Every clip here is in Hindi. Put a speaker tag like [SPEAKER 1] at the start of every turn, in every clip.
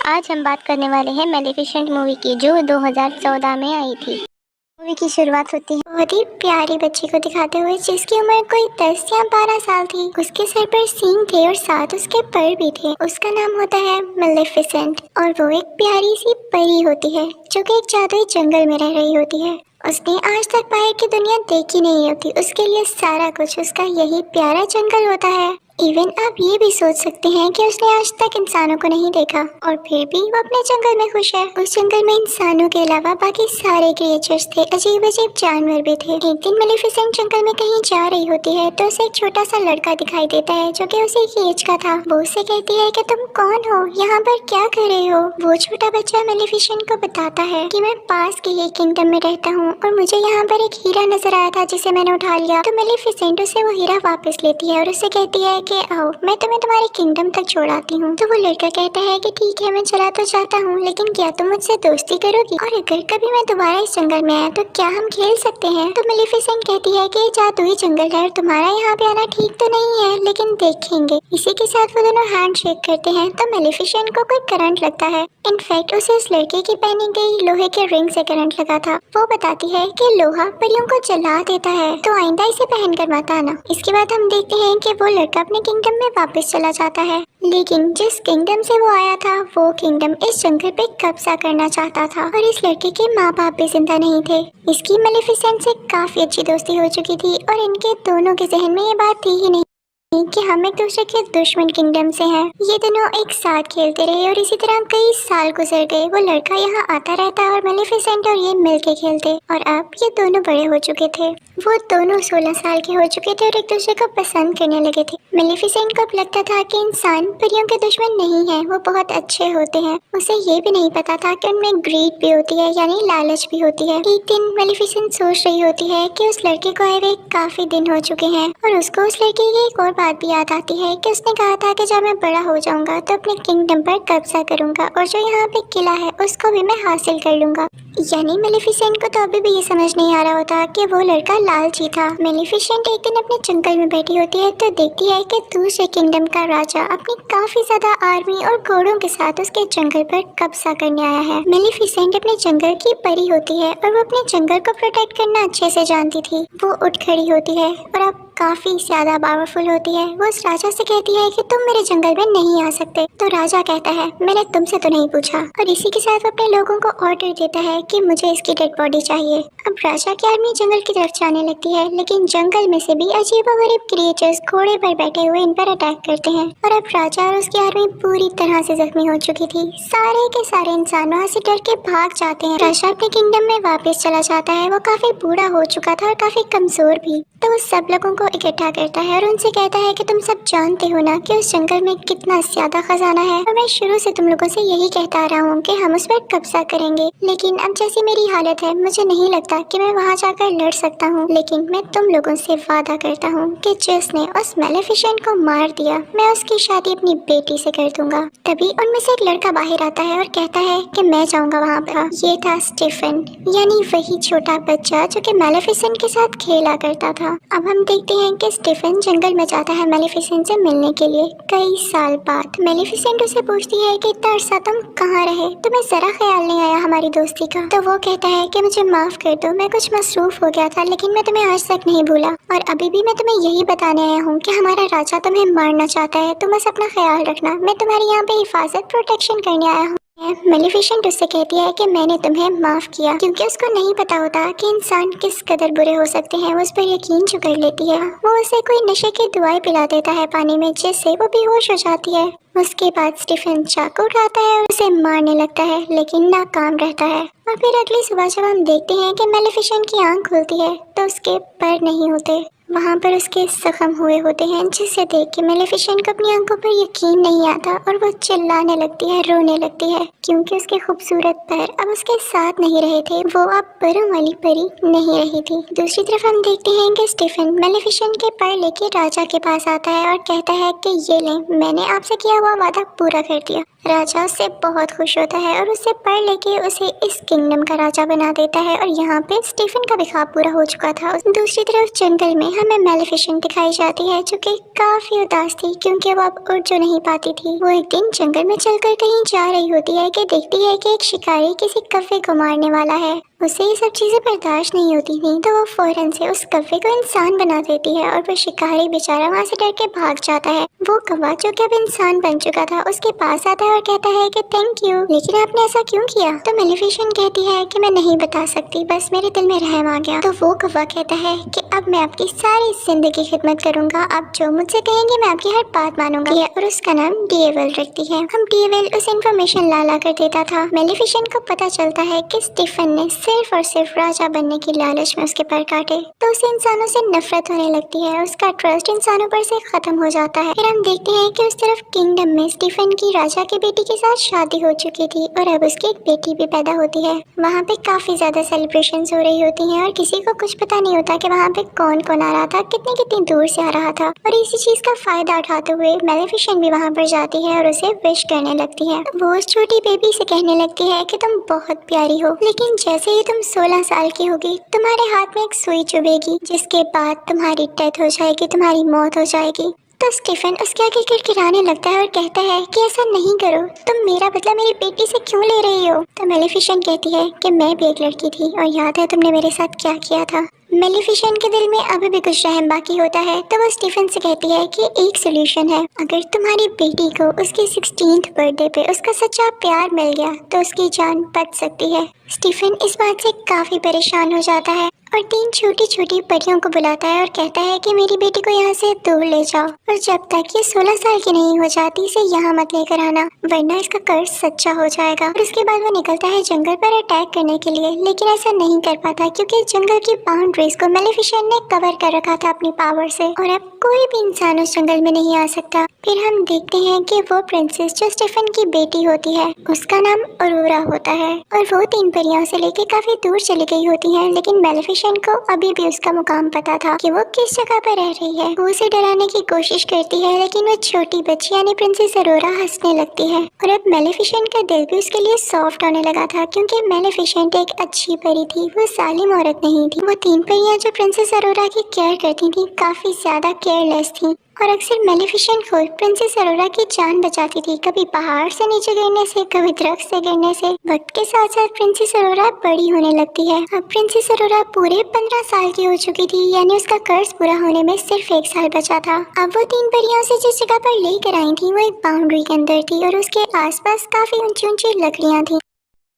[SPEAKER 1] आज हम बात करने वाले हैं मेलेफिसेंट मूवी की, जो 2014 में आई थी। मूवी की शुरुआत होती है बहुत ही प्यारी बच्ची को दिखाते हुए, जिसकी उम्र कोई 10 या 12 साल थी। उसके सर पर सींग थे और साथ उसके पर भी थे। उसका नाम होता है मेलेफिसेंट और वो एक प्यारी सी परी होती है जो कि एक जादुई जंगल में रह रही होती है। उसने आज तक बाहर की दुनिया देखी नहीं होती। उसके लिए सारा कुछ उसका यही प्यारा जंगल होता है। इवन आप ये भी सोच सकते हैं कि उसने आज तक इंसानों को नहीं देखा और फिर भी वो अपने जंगल में खुश है। उस जंगल में इंसानों के अलावा बाकी सारे क्रिएचर्स थे, अजीब अजीब जानवर भी थे। एक दिन मेलेफिसेंट जंगल में कहीं जा रही होती है तो उसे एक छोटा सा लड़का दिखाई देता है जो कि उसी की एज का था। वो उसे कहती है कि तुम कौन हो, यहाँ पर क्या कर रहे हो। वो छोटा बच्चा मेलेफिसेंट को बताता है कि मैं पास के ही किंगडम में रहता हूँ और मुझे यहाँ पर एक हीरा नजर आया था जिसे मैंने उठा लिया। तो मेलेफिसेंट उसे वो हीरा वापस लेती है और उसे कहती है कि आओ मैं तुम्हें तुम्हारे किंगडम तक छोड़ाती हूँ। तो वो लड़का कहता है कि ठीक है, मैं चला तो जाता हूँ, लेकिन क्या तुम मुझसे दोस्ती करोगी? और अगर कभी मैं दोबारा इस जंगल में आया तो क्या हम खेल सकते हैं? तो मेलेफिसेंट कहती है कि ये जादुई जंगल है और तुम्हारा यहाँ पे आना ठीक तो नहीं है, लेकिन देखेंगे। इसी के साथ वो दोनों हैंड शेक करते हैं तो मेलेफिसेंट को कोई करंट लगता है। इनफैक्ट उसे उस लड़के की पहनी गई लोहे के रिंग से करंट लगा था। वो बताती है कि लोहा परियों को जला देता है, तो आइंदा इसे पहन कर मत आना। इसके बाद हम देखते हैं कि वो लड़का अपने किंगडम में वापस चला जाता है, लेकिन जिस किंगडम से वो आया था वो किंगडम इस जंगल पे कब्जा करना चाहता था और इस लड़के के माँ बाप भी जिंदा नहीं थे। इसकी मेलेफिसेंट से काफी अच्छी दोस्ती हो चुकी थी और इनके दोनों के जहन में ये बात थी ही नहीं कि हम एक दूसरे के दुश्मन किंगडम से हैं। ये दोनों एक साथ खेलते रहे और इसी तरह कई साल गुजर गए। वो लड़का यहाँ आता रहता और मेलेफिसेंट और ये मिलके खेलते और अब ये दोनों बड़े हो चुके थे। वो दोनों 16 साल के हो चुके थे और एक दूसरे को पसंद करने लगे थे। मेलेफिसेंट को अब लगता था कि इंसान परियों के दुश्मन नहीं है, वो बहुत अच्छे होते हैं। उसे ये भी नहीं पता था कि उनमें ग्रीड भी होती है, यानी लालच भी होती है। एक दिन मेलेफिसेंट सोच रही होती है कि उस लड़के को आए हुए काफी दिन हो चुके हैं और उसको उस लड़के की एक और बात भी याद आती है कि उसने कहा था कि जब मैं बड़ा हो जाऊंगा तो अपने किंगडम पर कब्जा करूंगा और जो यहाँ पे किला है उसको भी मैं हासिल कर लूंगा। यानी मेलेफिसेंट को तो अभी भी ये समझ नहीं आ रहा होता कि वो लड़का लालची था। मेलेफिसेंट एक दिन अपने जंगल में बैठी होती है तो देखती है कि दूसरे किंगडम का राजा अपनी काफी ज्यादा आर्मी और घोड़ों के साथ उसके जंगल पर कब्जा करने आया है। मेलेफिसेंट अपने जंगल की परी होती है और वो अपने जंगल को प्रोटेक्ट करना अच्छे से जानती थी। वो उठ खड़ी होती है और अब काफी ज्यादा पावरफुल होती है। वो उस राजा से कहती है कि तुम मेरे जंगल में नहीं आ सकते। तो राजा कहता है मैंने तुमसे तो नहीं पूछा, और इसी के साथ वो अपने लोगों को ऑर्डर देता है कि मुझे इसकी डेड बॉडी चाहिए। अब राजा की आर्मी जंगल की तरफ जाने लगती है, लेकिन जंगल में से भी अजीबोगरीब क्रिएचर्स घोड़े पर बैठे हुए इन पर अटैक करते हैं और अब राजा और उसकी आर्मी पूरी तरह से जख्मी हो चुकी थी। सारे के सारे इंसान वहाँ से डर के भाग जाते हैं। राजा अपने किंगडम में वापस चला जाता है। वो काफी बूढ़ा हो चुका था और काफी कमजोर भी। तो वो सब लोगों को इकट्ठा करता है और उनसे कहता है कि तुम सब जानते हो ना कि उस जंगल में कितना ज्यादा खजाना है और मैं शुरू से तुम लोगों से यही कहता आ रहा हूँ कि हम उस पर कब्जा करेंगे, लेकिन अब जैसी मेरी हालत है मुझे नहीं लगता कि मैं वहाँ जाकर लड़ सकता हूँ। लेकिन मैं तुम लोगों से वादा करता हूँ कि जिसने उस मेलेफिसेंट को मार दिया मैं उसकी शादी अपनी बेटी से कर दूंगा। तभी उनमें से एक लड़का बाहर आता है और कहता है कि मैं जाऊंगा वहाँ पर। ये था स्टीफन, यानी वही छोटा बच्चा जो कि मेलेफिसेंट के साथ खेला करता था। अब हम देखते हैं कि स्टीफन जंगल में जाता है मेलेफिसेंट से मिलने के लिए कई साल बाद। मेलेफिसेंट उसे पूछती है कि इतना अरसा तुम कहाँ रहे, तुम्हें जरा ख्याल नहीं आया हमारी दोस्ती का? तो वो कहता है कि मुझे माफ कर दो, मैं कुछ मसरूफ हो गया था, लेकिन मैं तुम्हें आज तक नहीं भूला और अभी भी मैं तुम्हें यही बताने आया हूँ कि हमारा राजा तुम्हें मारना चाहता है। तुम बस अपना ख्याल रखना, मैं तुम्हारी यहाँ पे हिफाजत प्रोटेक्शन करने आया हूँ। मेलेफिसेंट उससे कहती है कि मैंने तुम्हें माफ किया, क्योंकि उसको नहीं पता होता कि इंसान किस कदर बुरे हो सकते हैं। वो उस पर यकीन जो कर लेती है। वो उसे कोई नशे की दवाई पिला देता है पानी में, जिससे वो बेहोश हो जाती है। उसके बाद स्टीफन चाकू उठाता है और उसे मारने लगता है, लेकिन नाकाम रहता है। और फिर अगली सुबह जब हम देखते हैं कि मेलेफिसेंट की आंख खुलती है तो उसके पैर नहीं होते, वहाँ पर उसके जख्म हुए होते हैं, जिसे देख के मेलेफिसेंट को अपनी आंखों पर यकीन नहीं आता और वो चिल्लाने लगती है, रोने लगती है, क्योंकि उसके खूबसूरत पैर अब उसके साथ नहीं रहे थे। वो अब परों वाली परी नहीं रही थी। दूसरी तरफ हम देखते हैं कि स्टीफन मेलेफिसेंट के पैर लेके राजा के पास आता है और कहता है कि ये ले, मैंने आपसे किया हुआ वादा पूरा कर दिया। राजा उससे बहुत खुश होता है और उसे पढ़ लेके उसे इस किंगडम का राजा बना देता है। और यहाँ पे स्टीफन का भी ख्वाब पूरा हो चुका था। दूसरी तरफ जंगल में हमें मेलेफिसेंट दिखाई जाती है जो कि काफी उदास थी क्योंकि वो अब उड़ जो नहीं पाती थी। वो एक दिन जंगल में चलकर कहीं जा रही होती है कि देखती है कि एक शिकारी किसी कौवे को मारने वाला है। उसे ये सब चीजें बर्दाश्त नहीं होती थी तो वो फौरन से उस कौवे को इंसान बना देती है और वो शिकारी बेचारा वहाँ से डर के भाग जाता है। वो कौवा जो कि अब इंसान बन चुका था उसके पास आता है और कहता है कि थैंक यू, लेकिन आपने ऐसा क्यों किया? तो मेलेफिसेंट कहती है कि मैं नहीं बता सकती, बस मेरे दिल में रहम आ गया। तो वो कौवा कहता है कि अब मैं आपकी सारी जिंदगी खिदमत करूंगा, आप जो मुझसे कहेंगे मैं आपकी हर बात मानूंगा। और उसका नाम डीएवल रखती है। हम डीएवल उस इन्फॉर्मेशन ला कर देता था। मेलेफिसेंट को पता चलता है कि स्टीफन ने सिर्फ और सिर्फ राजा बनने की लालच में उसके पर काटे, तो उसे इंसानों से नफरत होने लगती है। उसका ट्रस्ट इंसानों पर से खत्म हो जाता है। फिर हम देखते हैं कि उस तरफ किंगडम में स्टीफन की राजा की बेटी के साथ शादी हो चुकी थी और अब उसकी एक बेटी भी पैदा होती है। वहाँ पे काफी ज्यादा सेलिब्रेशंस हो रही होती हैं और किसी को कुछ पता नहीं होता कि वहाँ पे कौन कौन आ रहा था, कितनी कितनी दूर से आ रहा था। और इसी चीज का फायदा उठाते हुए मेलेफिसेंट भी वहाँ पर जाती है और उसे विश करने लगती है। वो उस छोटी बेबी से कहने लगती है कि तुम बहुत प्यारी हो, लेकिन जैसे ही तुम 16 साल की होगी तुम्हारे हाथ में एक सुई चुभेगी जिसके बाद तुम्हारी डेथ हो जाएगी, तुम्हारी मौत हो जाएगी। तो स्टीफन उसके आगे गिड़गिड़ाने लगता है और कहता है कि ऐसा नहीं करो, तुम मेरा बदला मेरी बेटी से क्यों ले रही हो? तो मेलेफिसेंट कहती है कि मैं भी एक लड़की थी और याद है तुमने मेरे साथ क्या किया था। मेलेफिसेंट के दिल में अभी भी कुछ रहम बाकी होता है तो वो स्टीफन से कहती है कि एक सोल्यूशन है, अगर तुम्हारी बेटी को उसके 16th बर्थडे पे उसका सच्चा प्यार मिल गया तो उसकी जान बच सकती है। स्टीफन इस बात से काफी परेशान हो जाता है और 3 छोटी छोटी परियों को बुलाता है और कहता है कि मेरी बेटी को यहाँ से दूर ले जाओ और जब तक ये 16 साल की नहीं हो जाती इसे यहाँ मत लेकर आना, वरना इसका कर्ज सच्चा हो जाएगा। और उसके बाद वो निकलता है जंगल पर अटैक करने के लिए, लेकिन ऐसा नहीं कर पाता क्योंकि जंगल की बाउंड्रीज को मेलेफिसेंट ने कवर कर रखा था अपनी पावर से और अब कोई भी इंसान उस जंगल में नहीं आ सकता। फिर हम देखते हैं कि वो प्रिंसेस जो स्टीफन की बेटी होती है उसका नाम अरोरा होता है और वो 3 परियों से लेके काफी दूर चली गई होती है, लेकिन मेलेफिसेंट को अभी भी उसका मुकाम पता था कि वो किस जगह पर रह रही है। वो उसे डराने की कोशिश करती है लेकिन वो छोटी बच्ची यानी प्रिंसेस अरोरा हंसने लगती है और अब मेलेफिसेंट का दिल भी उसके लिए सॉफ्ट होने लगा था क्योंकि मेलेफिसेंट एक अच्छी परी थी, वो जालिम औरत नहीं थी। वो 3 परियां जो प्रिंसेस अरोरा की केयर करती थी काफी ज्यादा केयरलेस थी और अक्सर मेलेफिसेंट खुद प्रिंसेस अरोरा की जान बचाती थी, कभी पहाड़ से नीचे गिरने से, कभी दरख्त से गिरने से। वक्त के साथ साथ प्रिंसेस अरोरा बड़ी होने लगती है। अब प्रिंसेस अरोरा पूरे 15 साल की हो चुकी थी, यानी उसका कर्ज पूरा होने में सिर्फ 1 साल बचा था। अब वो 3 परियों से जिस जगह पर लेकर आई थी वो एक बाउंड्री के अंदर थी और उसके आसपास काफी ऊंची ऊंची लकड़ियां थी।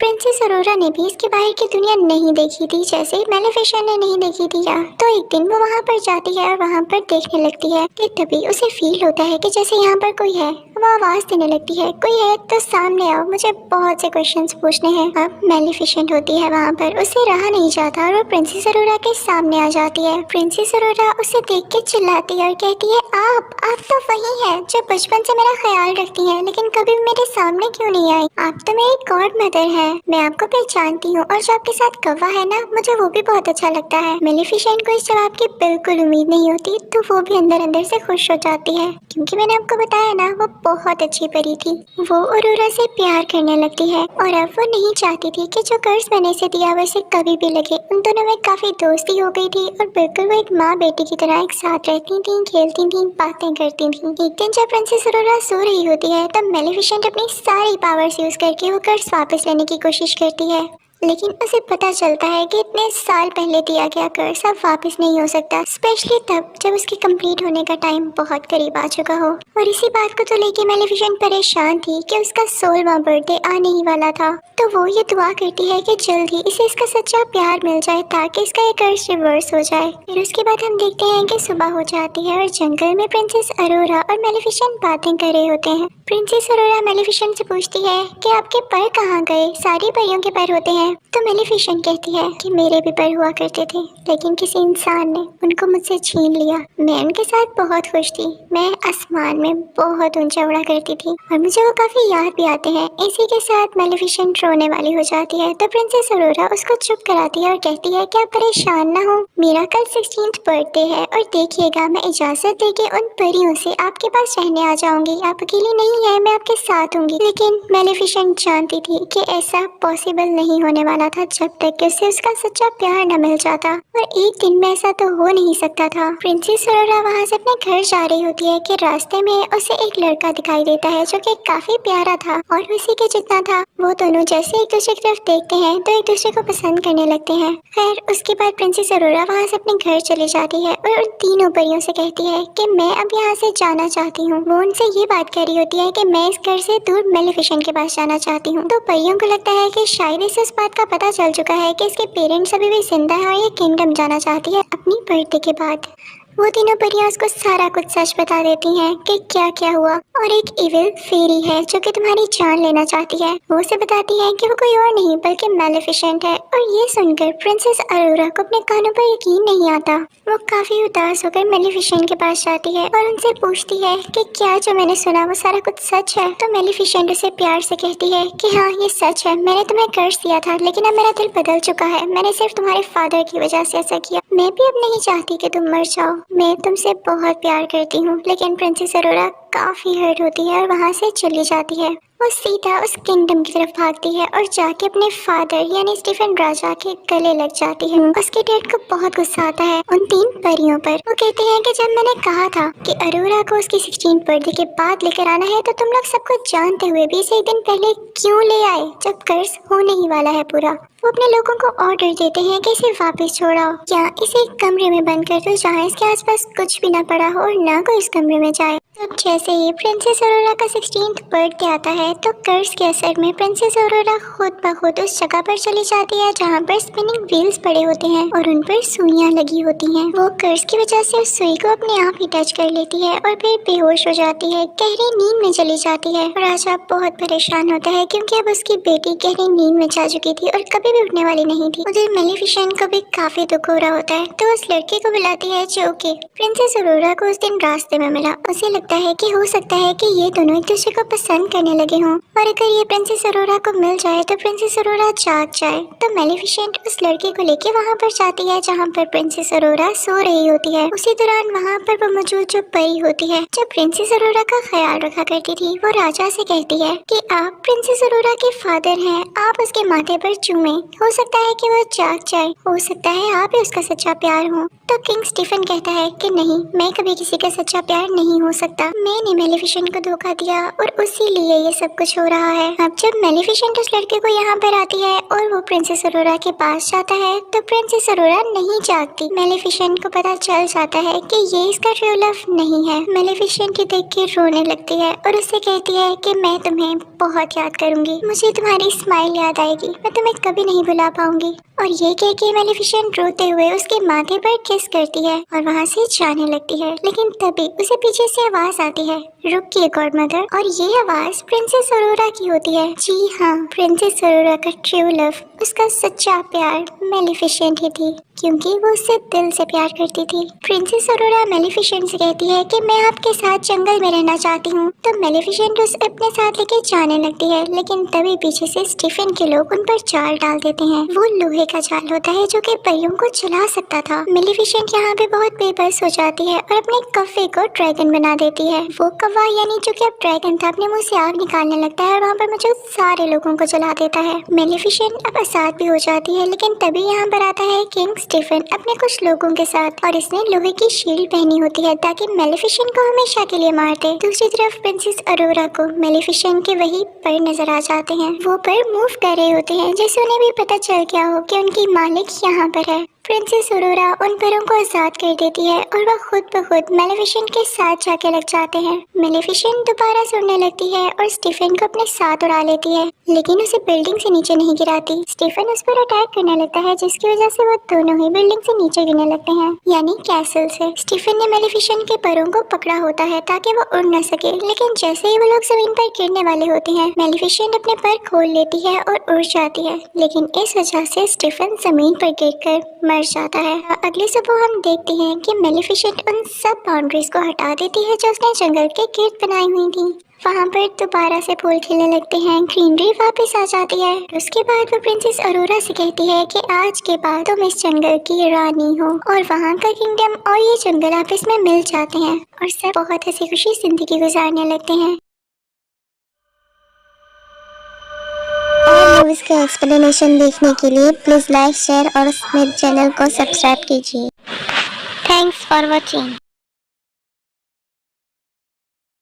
[SPEAKER 1] प्रिंसेस अरोरा ने भी इसके बाहर की दुनिया नहीं देखी थी जैसे मेलेफिसेंट ने नहीं देखी थी। तो एक दिन वो वहाँ पर जाती है और वहाँ पर देखने लगती है कि तभी उसे फील होता है कि जैसे यहाँ पर कोई है। वो आवाज देने लगती है, कोई है तो सामने आओ, मुझे बहुत से क्वेश्चंस पूछने हैं। अब मेलेफिसेंट होती है वहाँ पर, उसे रहा नहीं जाता और वो प्रिंसेस अरोरा के सामने आ जाती है। प्रिंसेस अरोरा उसे देख के चिल्लाती है और कहती है, आप तो वही है जो बचपन से मेरा ख्याल रखती है लेकिन कभी मेरे सामने क्यों नहीं आई? आप तो मेरी गॉड मदर है, मैं आपको पहचानती हूँ और जो आपके साथ कौवा है ना मुझे वो भी बहुत अच्छा लगता है। मेलेफिसेंट को इस जवाब की बिल्कुल उम्मीद नहीं होती तो वो भी अंदर अंदर से खुश हो जाती है क्योंकि मैंने आपको बताया ना वो बहुत अच्छी परी थी। वो अरोरा से प्यार करने लगती है और अब वो नहीं चाहती थी कि जो कर्ज मैंने से दिया वैसे कभी भी लगे। उन दोनों में काफी दोस्ती हो गई थी और बिल्कुल वो एक माँ बेटी की तरह एक साथ रहती थी, खेलती थी, बातें करती थी। एक दिन जब प्रिंसेस अरोरा सो रही होती है तब मेलेफिसेंट अपनी सारी पावर्स यूज करके वो कर्ज वापस लेने की कोशिश करती है, लेकिन उसे पता चलता है कि इतने साल पहले दिया गया कर्ज अब वापस नहीं हो सकता, स्पेशली तब जब उसके कंप्लीट होने का टाइम बहुत करीब आ चुका हो। और इसी बात को तो लेके मेलेफिसेंट परेशान थी कि उसका 16वां बर्थडे आने ही वाला था। तो वो ये दुआ करती है कि जल्द ही इसे इसका सच्चा प्यार मिल जाए ताकि इसका ये कर्ज रिवर्स हो जाए। फिर उसके बाद हम देखते हैं कि सुबह हो जाती है और जंगल में प्रिंसेस अरोरा और मेलेफिसेंट बातें कर रहे होते हैं। प्रिंसेस अरोरा मेलेफिसेंट से पूछती है कि आपके पर कहाँ गए? सारी परियों के पर होते हैं हैं तो मेलेफिसेंट कहती है कि मेरे भी पर हुआ करते थे, लेकिन किसी इंसान ने उनको मुझसे छीन लिया। मैं उनके साथ बहुत खुश थी, मैं आसमान में बहुत ऊंचा उड़ा करती थी और मुझे वो काफी याद भी आते हैं। इसी के साथ मेलेफिसेंट रोने वाली हो जाती है तो प्रिंसेस अरोरा उसको चुप कराती है और कहती है कि आप परेशान ना हो, मेरा कल 16th बर्थडे है और देखिएगा मैं इजाजत देके उन परियों से आपके पास रहने आ जाऊंगी। आप अकेली नहीं है, मैं आपके साथ होंगी। लेकिन मेलेफिसेंट जानती थी कि ऐसा पॉसिबल नहीं होने वाला था जब तक कि उसे उसका सच्चा प्यार न मिल जाता, और एक दिन में ऐसा तो हो नहीं सकता था। प्रिंसेस अरोरा वहाँ से अपने घर जा रही होती है कि रास्ते में उसे एक लड़का दिखाई देता है जो कि काफी प्यारा था और उसी के जितना था। वो दोनों जैसे एक दूसरे की तरफ देखते हैं तो एक दूसरे को पसंद करने लगते हैं। खैर उसके बाद प्रिंसेस अरोरा वहाँ से अपने घर चली जाती है और उन तीनों परियों से कहती है कि मैं अब यहाँ से जाना चाहती हूँ। वो उनसे ये बात कह रही होती है कि मैं इस घर से दूर मेलेफिसेंट के पास जाना चाहती हूँ। तो परियों को लगता है कि शायद इसे इस बात का पता चल चुका है कि इसके पेरेंट्स अभी भी जिंदा है और ये किंगडम जाना चाहती है अपनी बर्थडे के बाद। वो तीनों परियां उसको सारा कुछ सच बता देती हैं कि क्या क्या हुआ, और एक इविल फेरी है जो कि तुम्हारी जान लेना चाहती है। वो उसे बताती है कि वो कोई और नहीं बल्कि मेलेफिसेंट है। और ये सुनकर प्रिंसेस अरोरा को अपने कानों पर यकीन नहीं आता। वो काफी उदास होकर मेलेफिसेंट के पास जाती है और उनसे पूछती है कि क्या जो मैंने सुना वो सारा कुछ सच है। तो मेलेफिसेंट उसे प्यार से कहती है कि हाँ ये सच है, मैंने तुम्हें कर्ज दिया था लेकिन अब मेरा दिल बदल चुका है। मैंने सिर्फ तुम्हारे फादर की वजह से ऐसा किया। मैं भी अब नहीं चाहती कि तुम मर जाओ, मैं तुमसे बहुत प्यार करती हूँ। लेकिन प्रिंसेस अरोरा काफी हर्ट होती है और वहाँ से चली जाती है। वो सीधा उस किंगडम की तरफ भागती है और जाके अपने फादर यानी स्टीफन राजा के गले लग जाती है। उसके डैड को बहुत गुस्सा आता है उन तीन परियों पर। वो कहते हैं कि जब मैंने कहा था कि अरोरा को उसकी 16th बर्थडे के बाद लेकर आना है तो तुम लोग सब कुछ जानते हुए भी इसे एक दिन पहले क्यों ले आए जब कर्ज होने ही वाला है पूरा। वो अपने लोगों को ऑर्डर देते हैं कि इसे वापस छोड़ाओ या इसे एक कमरे में बंद कर दो जहाँ इसके आसपास कुछ भी ना पड़ा हो और ना कोई इस कमरे में जाए। तब जैसे ही प्रिंसेस अरोरा का 16th बर्थडे आता है तो कर्ज के असर में प्रिंसेस अरोरा खुद ब खुद उस जगह पर चली जाती है जहाँ पर स्पिनिंग व्हील्स पड़े होते हैं और उन पर सुइयां लगी होती हैं। वो कर्ज की वजह से उस सुई को अपने आप ही टच कर लेती है और फिर बेहोश हो जाती है, गहरी नींद में चली जाती है। राजा बहुत परेशान होता है क्योंकि अब उसकी बेटी गहरी नींद में जा चुकी थी और कभी भी उठने वाली नहीं थी। उधर मेलेफिसेंट को भी काफी दुख हो रहा होता है तो उस लड़के को बुलाती है जो कि प्रिंसेस अरोरा को उस दिन रास्ते में मिला। उसे लगता है कि हो सकता है कि ये दोनों एक दूसरे को पसंद करने लगे हों और अगर ये प्रिंसेस अरोरा को मिल जाए तो प्रिंसेस अरोरा जाग जाए। तो मेलेफिसेंट उस लड़के को लेके वहाँ पर जाती है जहाँ पर प्रिंसेस अरोरा सो रही होती है। उसी दौरान वहाँ पर वो मौजूद जो परी होती है जो प्रिंसेस अरोरा का ख्याल रखा करती थी, वो राजा से कहती है कि आप प्रिंसेस अरोरा के फादर हैं, आप उसके माथे पर चूमे, हो सकता है कि वो जाग जाए, हो सकता है आप ही उसका सच्चा प्यार हो। तो किंग स्टीफन कहता है कि नहीं, मैं कभी किसी का सच्चा प्यार नहीं हो सकता, मैंने मेलेफिसेंट को धोखा दिया और उसी लिए ये सब कुछ हो रहा है। अब जब मेलेफिसेंट उस लड़के को यहाँ पर आती है और वो प्रिंसेस अरोरा के पास जाता है तो प्रिंसेस अरोरा नहीं जागती। मेलेफिसेंट को पता चल जाता है कि ये इसका ट्रू लव नहीं है। मेलेफिसेंट देख के रोने लगती है और उससे कहती है कि मैं तुम्हें बहुत याद करूंगी, मुझे तुम्हारी स्माइल याद आएगी, मैं तुम्हें कभी नहीं भुला पाऊंगी। और ये कह के मेलेफिसेंट रोते हुए उसके माथे पर किस करती है और वहाँ से जाने लगती है। लेकिन तभी उसे पीछे से आवाज आती है, रुकिए गॉडमदर। और ये आवाज प्रिंसेस अरोरा की होती है। जी हाँ, प्रिंसेस अरोरा का ट्रू लव, उसका सच्चा प्यार मेलेफिसेंट ही थी क्योंकि वो उससे दिल से प्यार करती थी। प्रिंसेस अरोरा मेलेफिसेंट से कहती है कि मैं आपके साथ जंगल में रहना चाहती हूँ। तो मेलेफिसेंट उसे अपने साथ लेके जाने लगती है, लेकिन तभी पीछे से स्टीफन के लोग उन पर जाल डाल देते हैं। वो लोहे का जाल होता है जो कि परियों को चला सकता था। मेलेफिसेंट यहाँ पे बहुत बेबस हो जाती है और अपने कव्वे को ड्रैगन बना देती है। वो कौवा यानी जो कि अब ड्रैगन था अपने मुंह से आग निकालने लगता है और वहाँ पर मौजूद सारे लोगों को जला देता है। मेलेफिसेंट अब आजाद भी हो जाती है, लेकिन तभी यहाँ पर आता है किंग स्टीफन अपने कुछ लोगों के साथ और इसने लोहे की शील्ड पहनी होती है ताकि मेलेफिसेंट को हमेशा के लिए मार दे। दूसरी तरफ प्रिंसेस अरोरा को मेलेफिसेंट के वही पर नजर आ जाते हैं। वो पर मूव कर रहे होते हैं जैसे उन्हें भी पता चल गया हो कि उनकी मालिक यहाँ पर है। प्रिंसेस अरोरा उन परों को आजाद कर देती है और वह खुद ब खुद मेलेफिसेंट के साथ जाके लग जाते हैं। मेलेफिसेंट दोबारा से उड़ने लगती है और स्टीफन को अपने साथ उड़ा लेती है, लेकिन उसे बिल्डिंग से नीचे नहीं गिराती। स्टीफन उस पर अटैक करने लगता है, जिसकी वजह से वो दोनों ही बिल्डिंग से नीचे गिरने लगते हैं, यानी कैसल से। स्टीफन ने मेलेफिसेंट के परों को पकड़ा होता है ताकि वो उड़ न सके, लेकिन जैसे ही वो लोग जमीन पर गिरने वाले होते हैं, मेलेफिसेंट अपने पर खोल लेती है और उड़ जाती है, लेकिन इस वजह से स्टीफन जमीन पर गिरकर मर जाता है। अगली सुबह हम देखते हैं कि मेलेफिसेंट उन सब बाउंड्रीज को हटा देती है जो उसने जंगल के गिर्द बनाई हुई थी। वहाँ पर दोबारा से फूल खिलने लगते हैं, ग्रीनरी वापस आ जाती है। उसके बाद वो प्रिंसेस अरोरा से कहती है कि आज के बाद तुम इस जंगल की रानी हो, और वहाँ का किंगडम और ये जंगल आपस में मिल जाते हैं और सब बहुत हंसी खुशी जिंदगी गुजारने लगते हैं। और मूवीज का एक्सप्लेनेशन देखने के लिए प्लीज लाइक, शेयर और मेरे चैनल को सब्सक्राइब कीजिए। Thanks for watching.